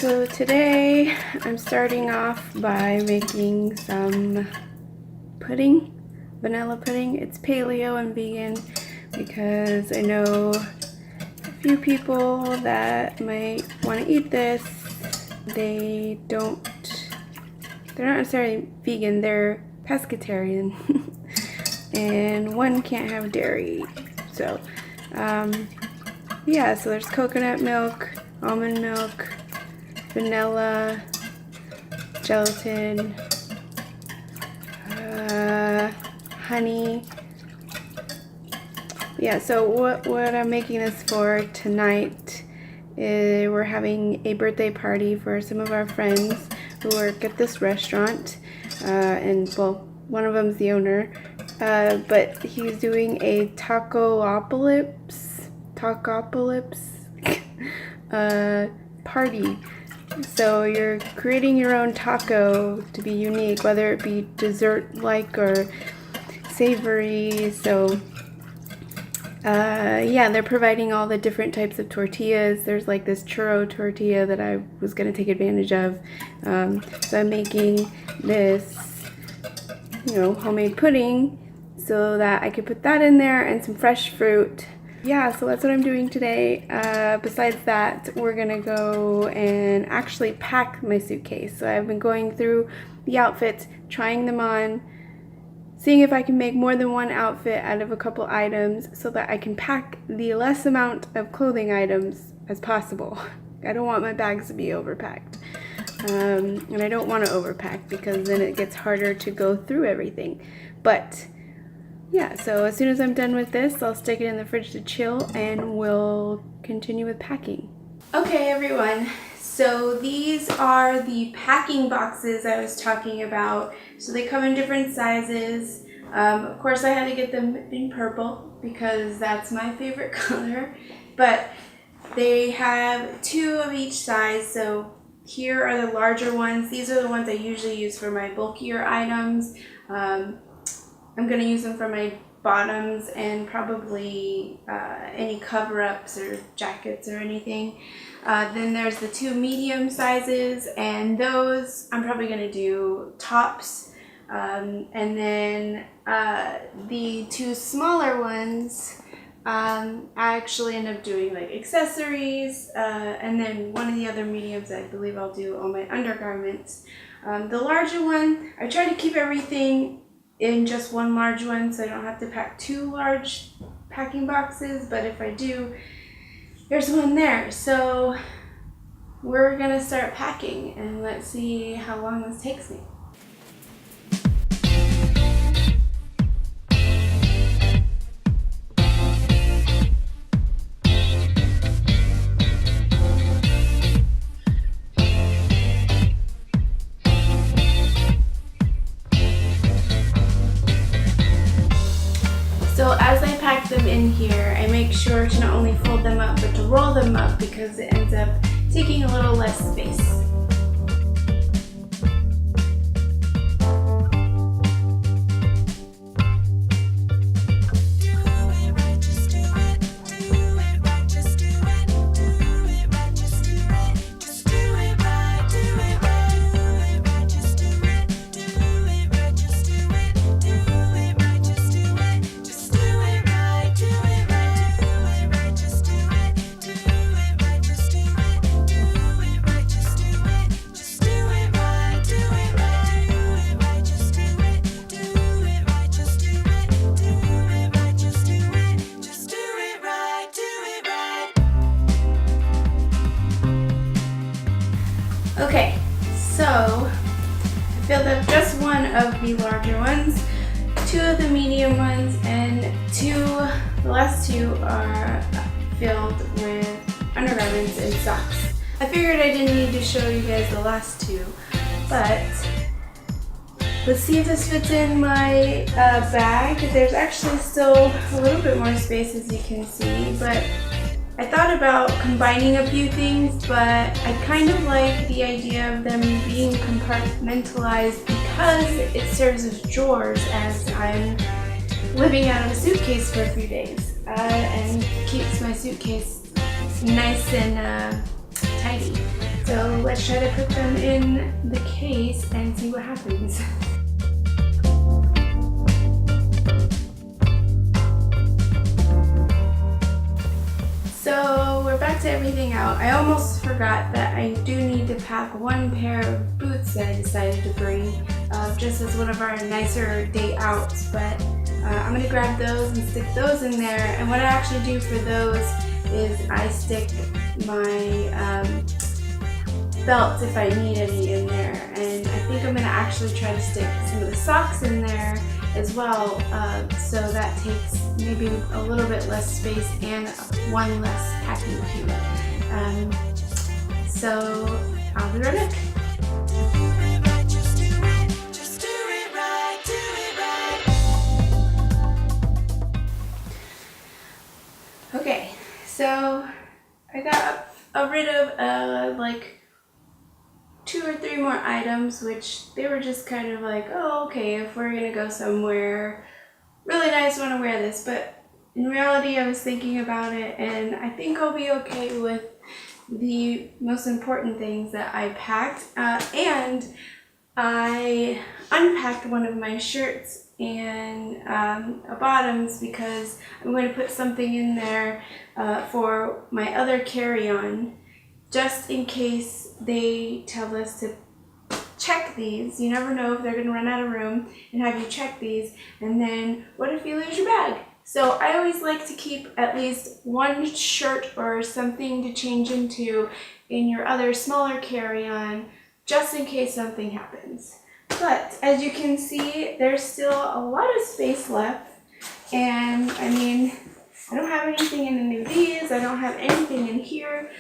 So today I'm starting off by making some pudding, vanilla pudding. It's paleo and vegan because I know a few people that might want to eat this. They're not necessarily vegan, they're pescatarian and one can't have dairy. So yeah, so there's coconut milk, almond milk, vanilla, gelatin, honey. Yeah, so what I'm making this for tonight is we're having a birthday party for some of our friends who work at this restaurant, and well, one of them's the owner, but he's doing a taco-apocalypse party. So you're creating your own taco to be unique, whether it be dessert-like or savory. So yeah, they're providing all the different types of tortillas. There's like this churro tortilla that I was going to take advantage of. So I'm making this, homemade pudding so that I could put that in there and some fresh fruit. Yeah, so that's what I'm doing today. Besides that, we're gonna go and actually pack my suitcase. So I've been going through the outfits, trying them on, seeing if I can make more than one outfit out of a couple items so that I can pack the less amount of clothing items as possible. I don't want my bags to be overpacked. And I don't want to overpack because then it gets harder to go through everything. But yeah, so as soon as I'm done with this, I'll stick it in the fridge to chill and we'll continue with packing. Okay, everyone, so these are the packing boxes I was talking about. So they come in different sizes. Of course, I had to get them in purple because that's my favorite color. But they have 2 of each size. So here are the larger ones. These are the ones I usually use for my bulkier items. I'm going to use them for my bottoms and probably any cover-ups or jackets or anything. Then there's the 2 medium sizes, and those I'm probably going to do tops. And then the 2 smaller ones, I actually end up doing like accessories, and then one of the other mediums I believe I'll do all my undergarments. The larger one, I try to keep everything in just one large one so I don't have to pack 2 large packing boxes, but if I do, there's one there. So we're gonna start packing and let's see how long this takes me. So as I pack them in here, I make sure to not only fold them up, but to roll them up because it ends up taking a little less space. Okay, so I filled up just one of the larger ones, 2 of the medium ones, and the last 2 are filled with undergarments and socks. I figured I didn't need to show you guys the last 2, but let's see if this fits in my bag. There's actually still a little bit more space, as you can see, but I thought about combining a few things, but I kind of like the idea of them being compartmentalized because it serves as drawers as I'm living out of a suitcase for a few days, and keeps my suitcase nice and tidy. So So let's try to put them in the case and see what happens. So we're back to everything out. I almost forgot that I do need to pack one pair of boots that I decided to bring just as one of our nicer day outs, but I'm going to grab those and stick those in there. And what I actually do for those is I stick my belts if I need any in there, and I think I'm going to actually try to stick some of the socks in there as well, so that takes maybe a little bit less space and one less packing cube. So I'll be right back. Okay, so I got rid of like 2 or 3 more items, which they were just kind of like, oh, okay, if we're gonna go somewhere really nice, want to wear this. But in reality, I was thinking about it, and I think I'll be okay with the most important things that I packed. And I unpacked one of my shirts and bottoms because I'm going to put something in there for my other carry-on, just in case they tell us to check these. You never know if they're going to run out of room and have you check these, and then what if you lose your bag? So I always like to keep at least one shirt or something to change into in your other smaller carry-on, just in case something happens. But as you can see, there's still a lot of space left, and I mean, I don't have anything in any of these, I don't have anything in here,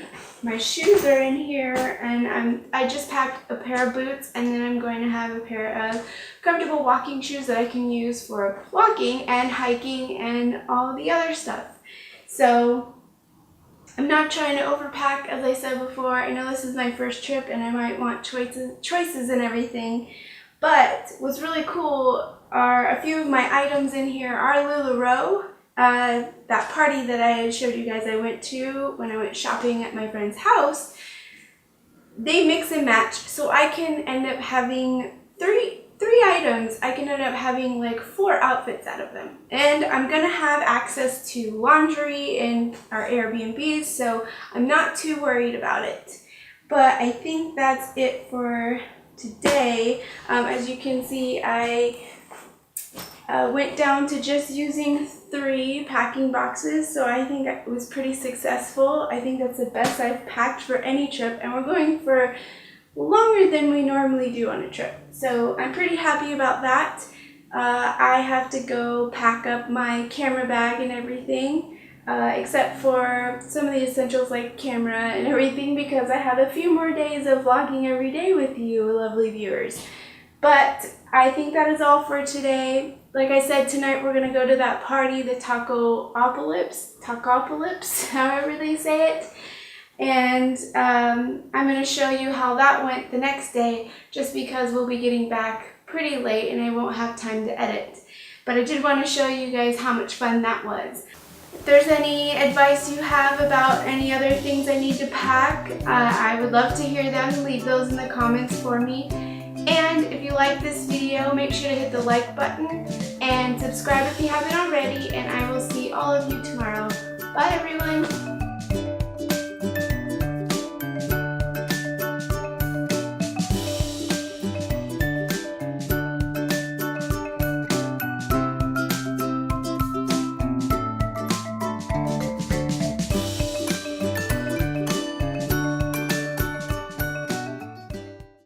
my shoes are in here, and I just packed a pair of boots, and then I'm going to have a pair of comfortable walking shoes that I can use for walking and hiking and all the other stuff. So I'm not trying to overpack, as I said before. I know this is my first trip and I might want choices and everything, but what's really cool are a few of my items in here are LuLaRoe. That party that I had showed you guys I went to when I went shopping at my friend's house, they mix and match, so I can end up having three items. I can end up having like 4 outfits out of them, and I'm gonna have access to laundry in our Airbnbs, so I'm not too worried about it. But I think that's it for today. As you can see, I went down to just using 3 packing boxes, so I think it was pretty successful. I think that's the best I've packed for any trip, and we're going for longer than we normally do on a trip. So I'm pretty happy about that. I have to go pack up my camera bag and everything, except for some of the essentials like camera and everything, because I have a few more days of vlogging every day with you lovely viewers. But I think that is all for today. Like I said, tonight we're going to go to that party, the Tacopolis, however they say it. And I'm going to show you how that went the next day, just because we'll be getting back pretty late and I won't have time to edit. But I did want to show you guys how much fun that was. If there's any advice you have about any other things I need to pack, I would love to hear them. Leave those in the comments for me. And if you like this video, make sure to hit the like button and subscribe if you haven't already, and I will see all of you tomorrow. Bye everyone!